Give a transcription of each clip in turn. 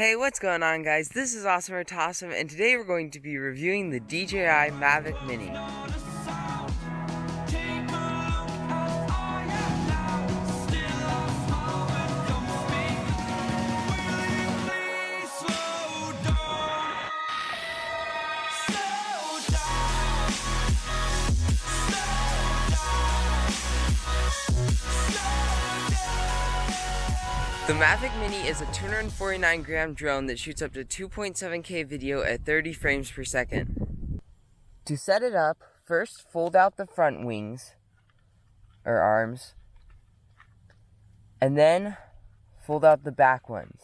Hey, what's going on, guys? This is Awesome or Tossum, and today we're going to be reviewing the DJI Mavic Mini. The Mavic Mini is a 249-gram drone that shoots up to 2.7K video at 30 frames per second. To set it up, first fold out the front wings, or arms, and then fold out the back ones.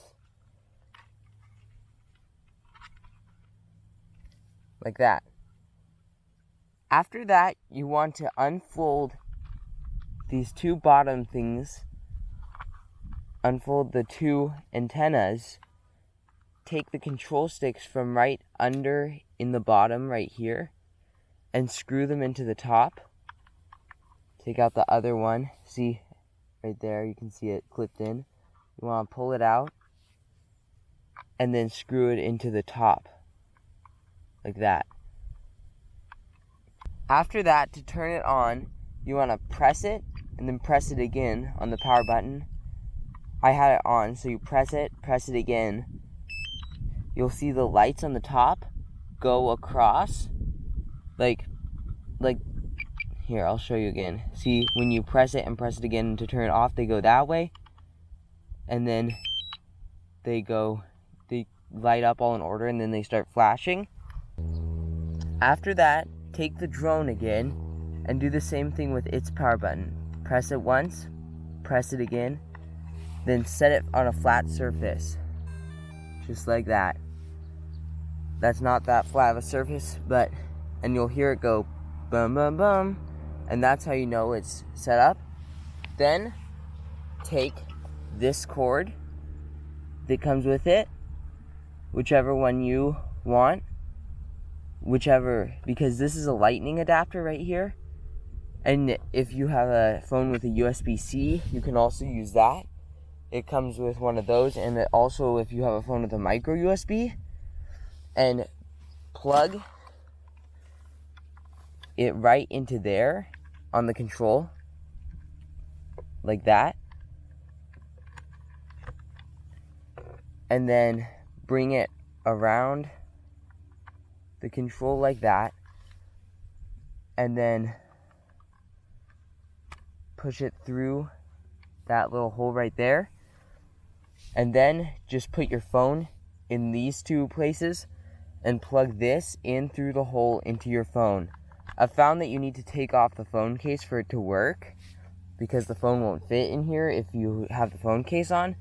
Like that. After that, you want to unfold these two bottom things. Unfold the two antennas, take the control sticks from right under in the bottom right here, and screw them into the top. Take out the other one, see right there, you can see it clipped in. You want to pull it out, and then screw it into the top, like that. After that, to turn it on, you want to press it, and then press it again on the power button. I had it on, so you press it again. You'll see the lights on the top go across. Like here, I'll show you again. See, when you press it and press it again to turn it off, they go that way. And then they light up all in order, and then they start flashing. After that, take the drone again and do the same thing with its power button. Press it once, press it again, then set it on a flat surface, just like that. That's not that flat of a surface, and you'll hear it go bum bum bum, and that's how you know it's set up. Then take this cord that comes with it, whichever one you want, because this is a lightning adapter right here, and if you have a phone with a USB-C, you can also use that. It comes with one of those, and it also, if you have a phone with a micro USB, and plug it right into there on the control, like that, and then bring it around the control like that, and then push it through that little hole right there. And then just put your phone in these two places and plug this in through the hole into your phone. I've found that you need to take off the phone case for it to work, because the phone won't fit in here if you have the phone case on.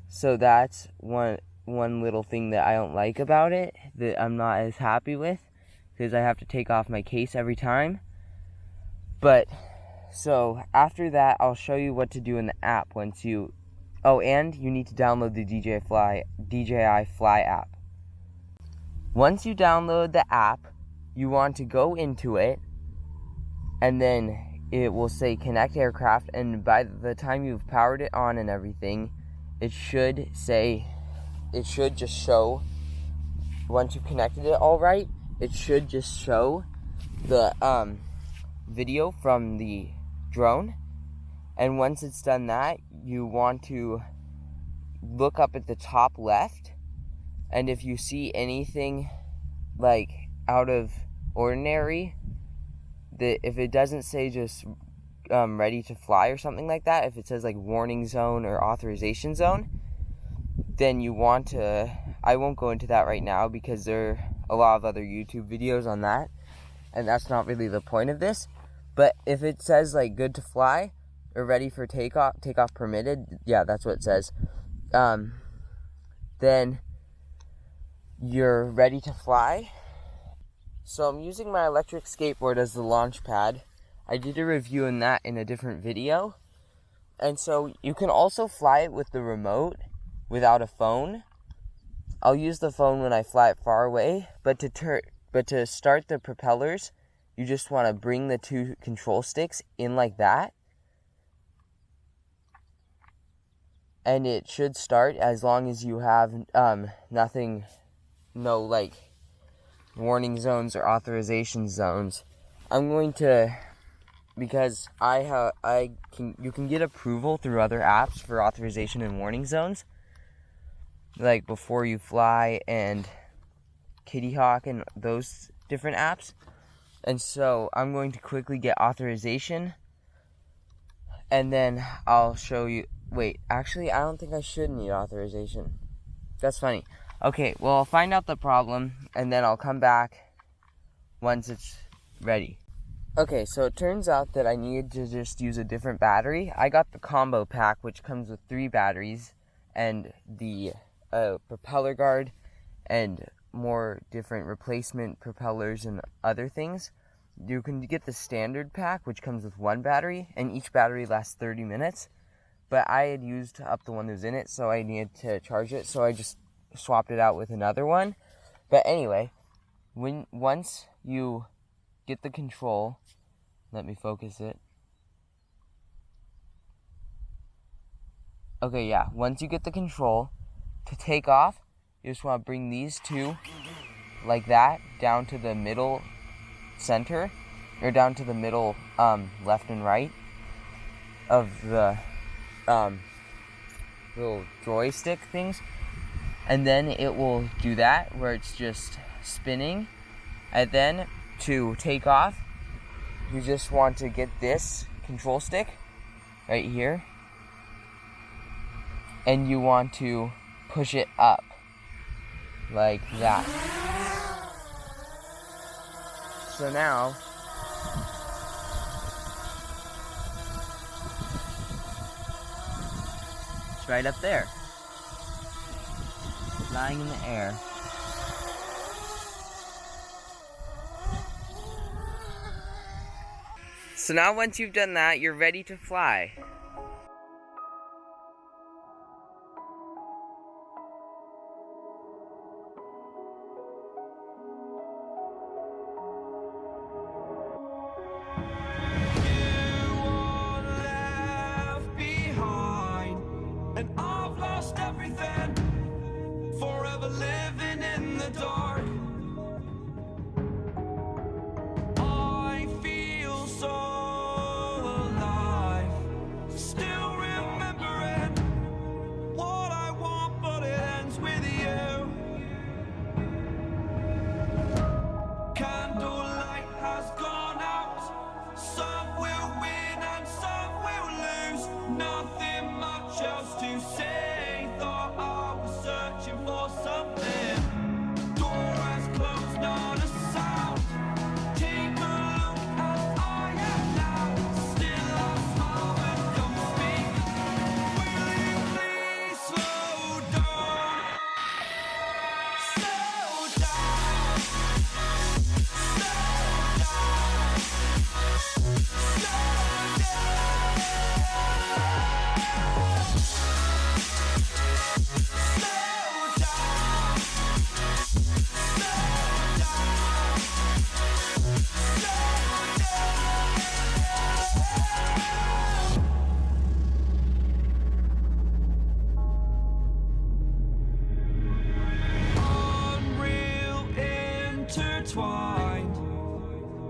So that's one little thing that I don't like about it, that I'm not as happy with, because I have to take off my case every time. But so after that, I'll show you what to do in the app once you... Oh, and you need to download the DJI Fly App. Once you download the app, you want to go into it, and then it will say connect aircraft, and by the time you've powered it on and everything, it should just show, once you've connected it all right, it should just show the video from the drone. And once it's done that, you want to look up at the top left, and if you see anything like out of ordinary, if it doesn't say just ready to fly or something like that, if it says like warning zone or authorization zone, then you want to... I won't go into that right now because there are a lot of other YouTube videos on that, and that's not really the point of this. But if it says like good to fly or ready for takeoff permitted, yeah, that's what it says, then you're ready to fly. So I'm using my electric skateboard as the launch pad. I did a review in that in a different video. And so you can also fly it with the remote without a phone. I'll use the phone when I fly it far away, but to start the propellers, you just want to bring the two control sticks in like that. and it should start as long as you have nothing, no like warning zones or authorization zones. I'm going to, because you can get approval through other apps for authorization and warning zones, like Before You Fly and Kitty Hawk and those different apps. And so I'm going to quickly get authorization, and then I'll show you. Wait, actually, I don't think I should need authorization. That's funny. Okay, well, I'll find out the problem, and then I'll come back once it's ready. Okay, so it turns out that I needed to just use a different battery. I got the combo pack, which comes with 3 batteries, and the propeller guard, and more different replacement propellers and other things. You can get the standard pack, which comes with 1 battery, and each battery lasts 30 minutes. But I had used up the one that was in it, so I needed to charge it, so I just swapped it out with another one. But anyway, once you get the control, let me focus it. Okay, yeah, once you get the control to take off, you just want to bring these 2 like that down to the middle center, or down to the middle left and right of the little joystick things, and then it will do that where it's just spinning. And then to take off, you just want to get this control stick right here, and you want to push it up like that. So now it's right up there, flying in the air. So now once you've done that, you're ready to fly.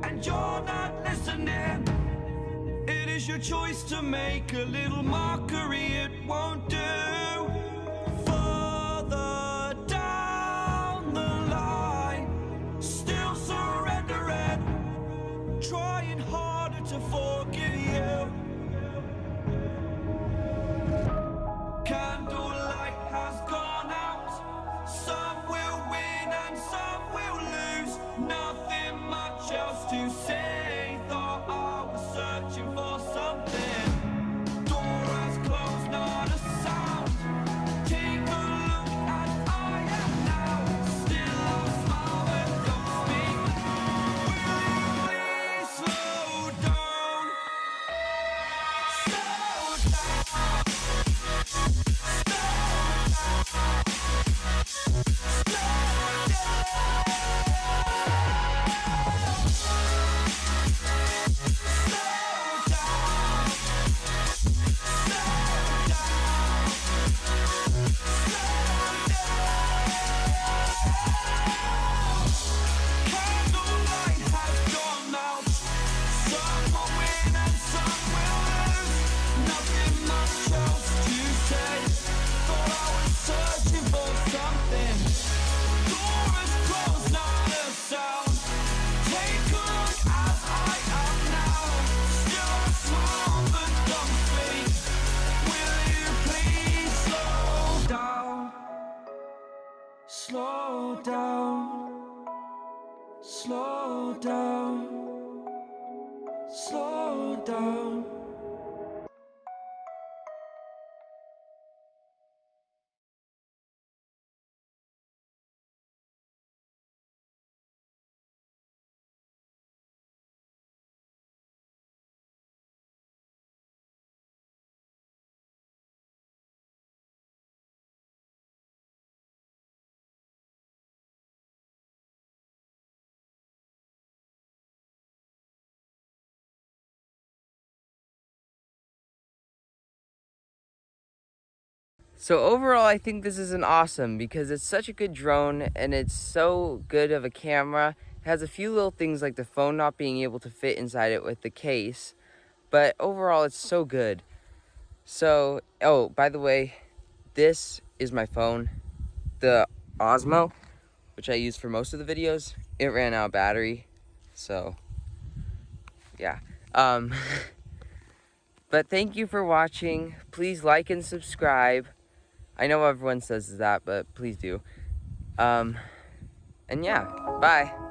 And you're not listening. It is your choice to make a little mockery. It won't do. Further down the line, still surrendering, trying harder to forgive you. Candlelight has gone out. Some will win and some will lose. Nothing much else to say. Thought I was searching for something. Door has closed, not a sound. Slow down, slow down, slow down. So overall, I think this is an awesome because it's such a good drone and it's so good of a camera. It has a few little things like the phone not being able to fit inside it with the case, but overall it's so good. So, oh, by the way, this is my phone, the Osmo, which I use for most of the videos. It ran out of battery, so yeah. But thank you for watching. Please like and subscribe. I know everyone says that, but please do. And yeah, bye.